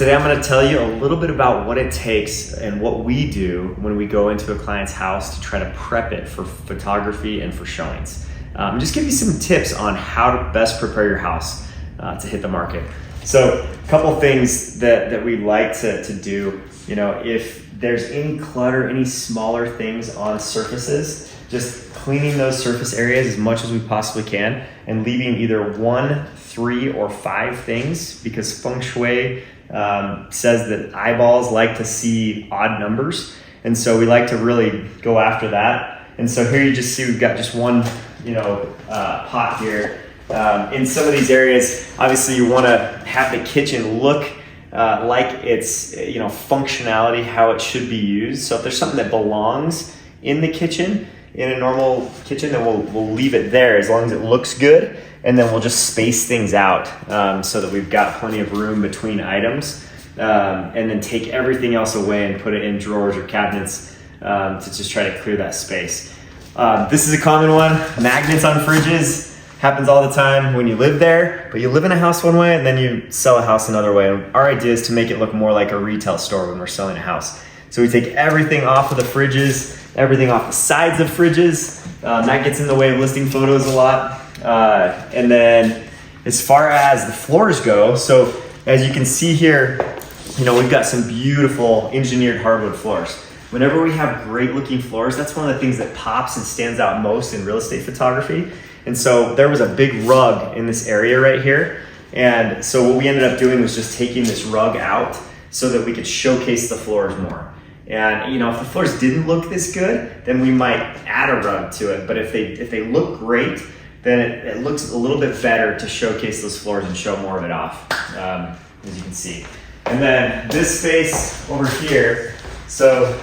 Today I'm going to tell you a little bit about what it takes and what we do when we go into a client's house to try to prep it for photography and for showings. Just give you some tips on how to best prepare your house to hit the market. So a couple things that we like to do, if there's any clutter, any smaller things on surfaces, just cleaning those surface areas as much as we possibly can and leaving either 1, 3, or 5 things, because feng shui says that eyeballs like to see odd numbers. And so we like to really go after that. And so here you just see we've got just one, pot here. In some of these areas, obviously you want to have the kitchen look like it's, functionality, how it should be used. So if there's something that belongs in the kitchen, in a normal kitchen, then we'll leave it there as long as it looks good. And then we'll just space things out so that we've got plenty of room between items, and then take everything else away and put it in drawers or cabinets to just try to clear that space. This is a common one. Magnets on fridges happens all the time when you live there, but you live in a house one way and then you sell a house another way. And our idea is to make it look more like a retail store when we're selling a house. So we take everything off of the fridges, everything off the sides of fridges. That gets in the way of listing photos a lot. And then as far as the floors go, so as you can see here, we've got some beautiful engineered hardwood floors. Whenever we have great looking floors, that's one of the things that pops and stands out most in real estate photography. And so there was a big rug in this area right here. And so what we ended up doing was just taking this rug out so that we could showcase the floors more. And if the floors didn't look this good, then we might add a rug to it. But if they look great, then it looks a little bit better to showcase those floors and show more of it off, as you can see. And then this space over here, so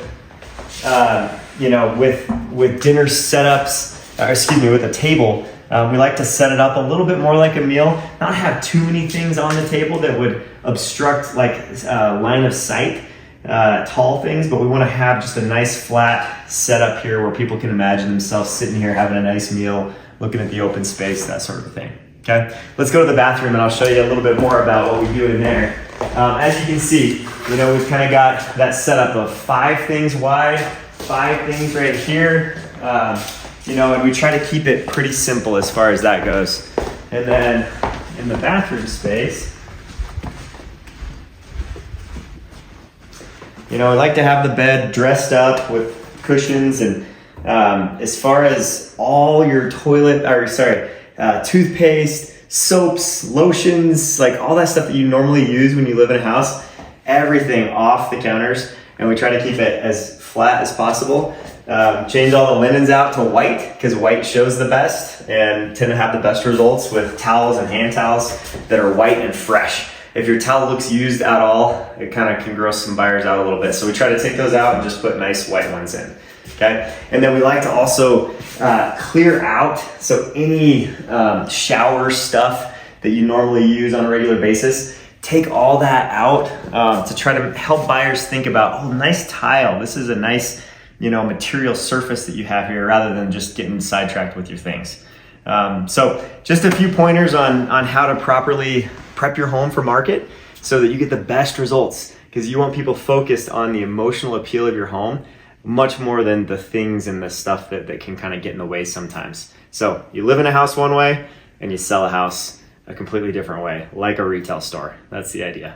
with dinner setups, with a table, we like to set it up a little bit more like a meal, not have too many things on the table that would obstruct line of sight, tall things, but we want to have just a nice flat setup here where people can imagine themselves sitting here having a nice meal, looking at the open space, that sort of thing. Okay, let's go to the bathroom and I'll show you a little bit more about what we do in there. As you can see, we've kind of got that setup of 5 things wide, 5 things right here, and we try to keep it pretty simple as far as that goes. And then in the bathroom space, we like to have the bed dressed up with cushions, and as far as all your toothpaste, soaps, lotions, all that stuff that you normally use when you live in a house, everything off the counters, and we try to keep it as flat as possible. Change all the linens out to white, because white shows the best and tend to have the best results with towels and hand towels that are white and fresh. If your towel looks used at all, it kind of can gross some buyers out a little bit. So we try to take those out and just put nice white ones in. Okay, and then we like to also clear out, so any shower stuff that you normally use on a regular basis, take all that out to try to help buyers think about, oh, nice tile. This is a nice, material surface that you have here, rather than just getting sidetracked with your things. So just a few pointers on how to properly prep your home for market so that you get the best results, because you want people focused on the emotional appeal of your home much more than the things and the stuff that can kind of get in the way sometimes. So you live in a house one way and you sell a house a completely different way, like a retail store. That's the idea.